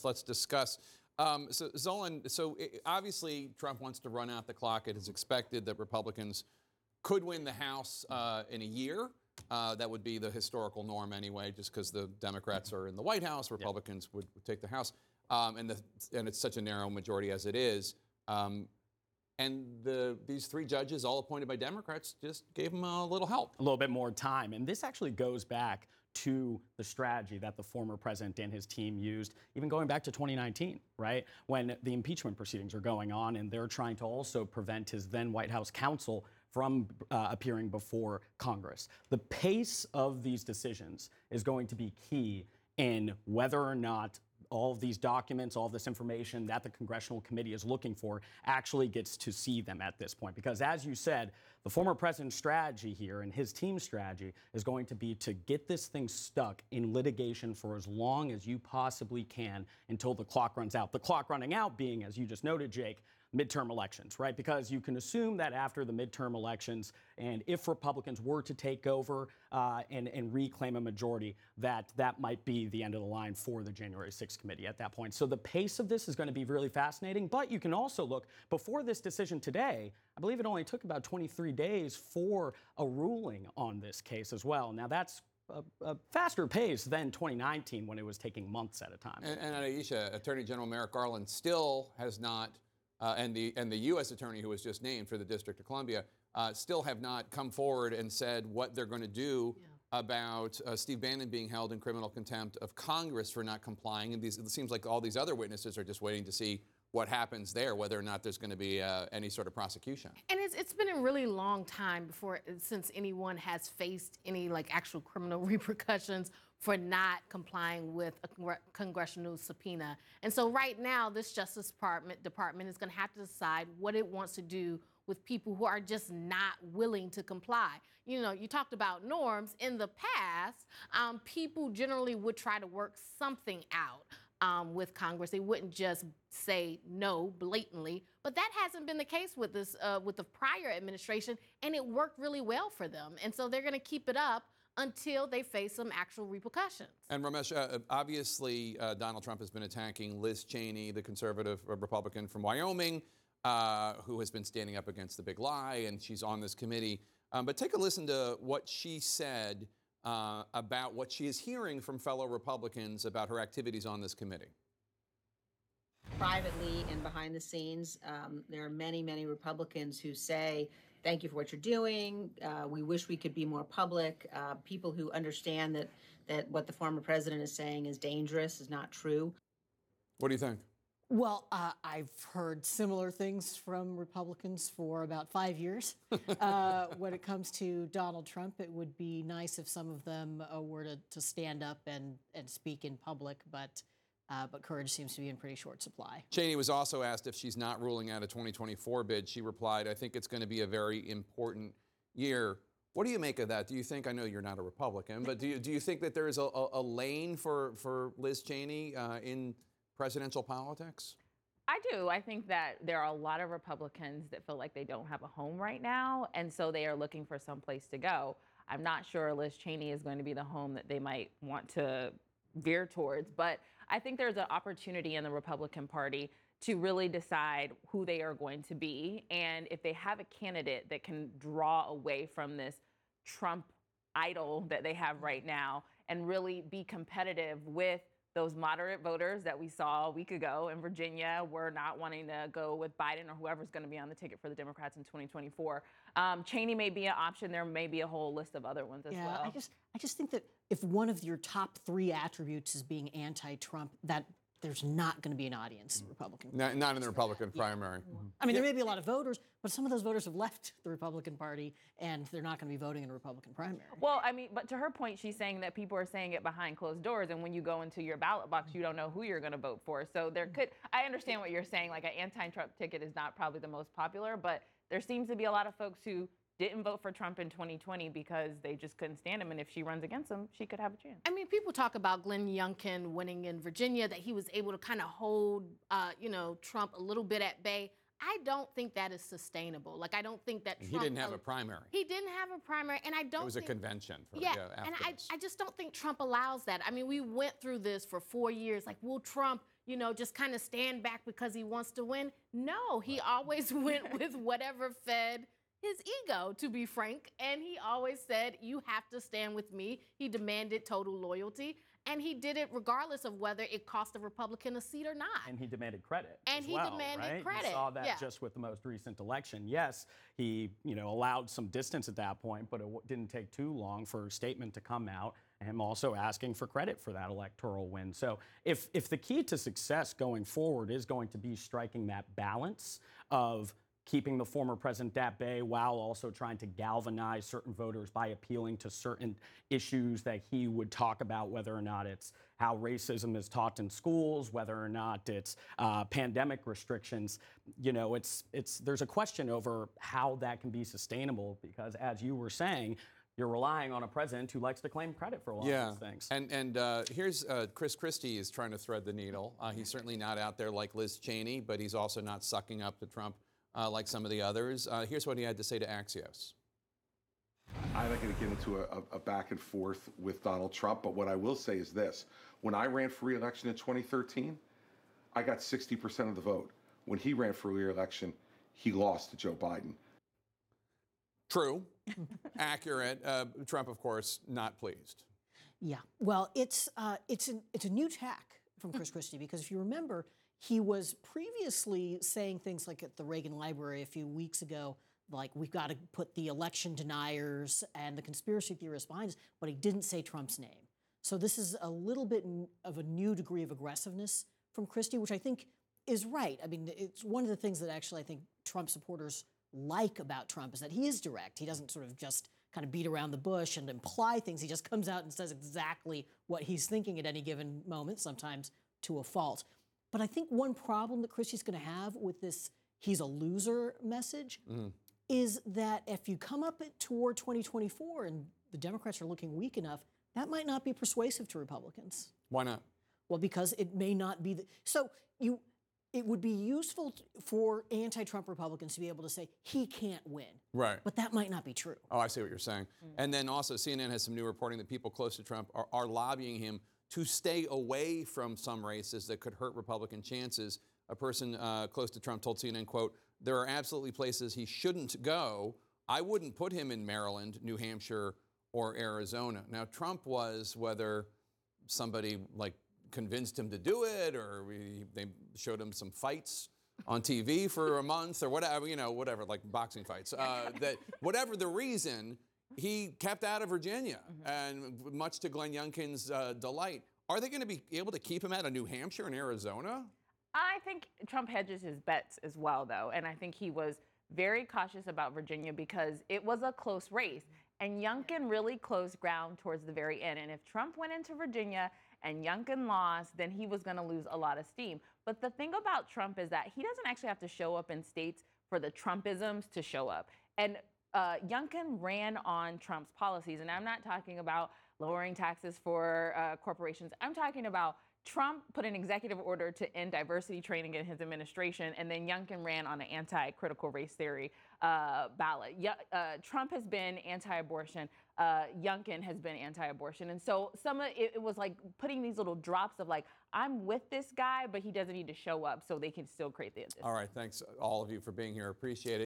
Let's discuss. So Zolan, obviously Trump wants to run out the clock. It is expected that Republicans could win the House in a year. That would be the historical norm anyway, just because the Democrats are in the White House, Republicans would take the House, and it's such a narrow majority as it is. And these three judges, all appointed by Democrats, just gave them a little help. A little bit more time. And this actually goes back to the strategy that the former president and his team used, even going back to 2019, right? When the impeachment proceedings are going on and they're trying to also prevent his then White House counsel from appearing before Congress. The pace of these decisions is going to be key in whether or not all of these documents, all of this information that the Congressional Committee is looking for actually gets to see them at this point. Because as you said, the former president's strategy here and his team's strategy is going to be to get this thing stuck in litigation for as long as you possibly can until the clock runs out. The clock running out being, as you just noted, Jake, midterm elections, right? Because you can assume that after the midterm elections, and if Republicans were to take over and reclaim a majority, that might be the end of the line for the January 6th committee at that point. So the pace of this is going to be really fascinating. But you can also look, before this decision today, I believe it only took about 23 days for a ruling on this case as well. Now that's a faster pace than 2019 when it was taking months at a time. And Aisha, Attorney General Merrick Garland still has not and the U.S. attorney who was just named for the District of Columbia still have not come forward and said what they're going to do about Steve Bannon being held in criminal contempt of Congress for not complying. And it seems like all these other witnesses are just waiting to see what happens there, whether or not there's going to be any sort of prosecution. And it's been a really long time since anyone has faced any actual criminal repercussions for not complying with a congressional subpoena. And so right now, this Justice Department is going to have to decide what it wants to do with people who are just not willing to comply. You know, you talked about norms. In the past, people generally would try to work something out with Congress. They wouldn't just say no blatantly, but that hasn't been the case with this, with the prior administration, and it worked really well for them. And so they're going to keep it up until they face some actual repercussions. And Ramesh, obviously Donald Trump has been attacking Liz Cheney, the conservative Republican from Wyoming, who has been standing up against the big lie, and she's on this committee. But take a listen to what she said about what she is hearing from fellow Republicans about her activities on this committee. Privately and behind the scenes, there are many, many Republicans who say, thank you for what you're doing. We wish we could be more public. People who understand that what the former president is saying is dangerous, is not true. What do you think? Well, I've heard similar things from Republicans for about 5 years. When it comes to Donald Trump, it would be nice if some of them were to stand up and speak in public, but courage seems to be in pretty short supply. Cheney was also asked if she's not ruling out a 2024 bid. She replied, I think it's going to be a very important year. What do you make of that? Do you think, I know you're not a Republican, but do you think that there is a lane for Liz Cheney in presidential politics? I do. I think that there are a lot of Republicans that feel like they don't have a home right now, and so they are looking for some place to go. I'm not sure Liz Cheney is going to be the home that they might want to veer towards, but I think there's an opportunity in the Republican Party to really decide who they are going to be, and if they have a candidate that can draw away from this Trump idol that they have right now and really be competitive with those moderate voters that we saw a week ago in Virginia were not wanting to go with Biden or whoever's going to be on the ticket for the Democrats in 2024. Cheney may be an option. There may be a whole list of other ones as well. I just think that if one of your top three attributes is being anti-Trump, that there's not going to be an audience in the Republican Party. Not in the Republican primary. I mean, there may be a lot of voters, but some of those voters have left the Republican Party, and they're not going to be voting in a Republican primary. Well, I mean, but to her point, she's saying that people are saying it behind closed doors, and when you go into your ballot box, you don't know who you're going to vote for. So there could, I understand what you're saying, like an anti-Trump ticket is not probably the most popular, but there seems to be a lot of folks who didn't vote for Trump in 2020 because they just couldn't stand him. And if she runs against him, she could have a chance. I mean, people talk about Glenn Youngkin winning in Virginia, that he was able to kind of hold, Trump a little bit at bay. I don't think that is sustainable. Like, I don't think that Trump... He didn't have a primary. He didn't have a primary, and I don't think... It was a convention. And I just don't think Trump allows that. I mean, we went through this for 4 years. Like, will Trump, just kind of stand back because he wants to win. No, he always went with whatever fed his ego, to be frank. And he always said, you have to stand with me. He demanded total loyalty. And he did it regardless of whether it cost the Republican a seat or not. And he demanded credit. And as he well, demanded right? credit, You saw that yeah. just with the most recent election. Yes, he allowed some distance at that point, but it didn't take too long for a statement to come out, and him also asking for credit for that electoral win. So if the key to success going forward is going to be striking that balance of keeping the former president at bay while also trying to galvanize certain voters by appealing to certain issues that he would talk about, whether or not it's how racism is taught in schools, whether or not it's pandemic restrictions. There's a question over how that can be sustainable because, as you were saying, you're relying on a president who likes to claim credit for a lot of these things. And here's Chris Christie is trying to thread the needle. He's certainly not out there like Liz Cheney, but he's also not sucking up to Trump like some of the others. Here's what he had to say to Axios. I'm not going to get into a back and forth with Donald Trump, but what I will say is this. When I ran for re-election in 2013, I got 60% of the vote. When he ran for re-election, he lost to Joe Biden. True, accurate. Trump, of course, not pleased. Yeah, well, it's a new tack from Chris Christie because if you remember, he was previously saying things like at the Reagan Library a few weeks ago, like we've got to put the election deniers and the conspiracy theorists behind us, but he didn't say Trump's name. So this is a little bit of a new degree of aggressiveness from Christie, which I think is right. I mean, it's one of the things that actually I think Trump supporters like about Trump is that he is direct. He doesn't sort of just kind of beat around the bush and imply things. He just comes out and says exactly what he's thinking at any given moment, sometimes to a fault. But I think one problem that Christie's going to have with this he's a loser message is that if you come up toward 2024 and the Democrats are looking weak enough, that might not be persuasive to Republicans. Why not? Well, because it may not be. It would be useful for anti-Trump Republicans to be able to say he can't win. Right. But that might not be true. Oh, I see what you're saying. And then also CNN has some new reporting that people close to Trump are lobbying him to stay away from some races that could hurt Republican chances. A person close to Trump told CNN, quote, there are absolutely places he shouldn't go. I wouldn't put him in Maryland, New Hampshire, or Arizona. Now, Trump was, whether somebody convinced him to do it or they showed him some fights on TV for a month or whatever, like boxing fights, that whatever the reason, he kept out of Virginia, and much to Glenn Youngkin's delight. Are they going to be able to keep him out of New Hampshire and Arizona? I think Trump hedges his bets as well, though, and I think he was very cautious about Virginia because it was a close race, and Youngkin really closed ground towards the very end. And if Trump went into Virginia and Youngkin lost, then he was going to lose a lot of steam. But the thing about Trump is that he doesn't actually have to show up in states for the Trumpisms to show up. And Youngkin ran on Trump's policies, and I'm not talking about lowering taxes for corporations. I'm talking about Trump put an executive order to end diversity training in his administration, and then Youngkin ran on an anti-critical race theory ballot. Trump has been anti-abortion. Youngkin has been anti-abortion. And so it was like putting these little drops of like, I'm with this guy, but he doesn't need to show up so they can still create the. All right, thanks all of you for being here. Appreciate it.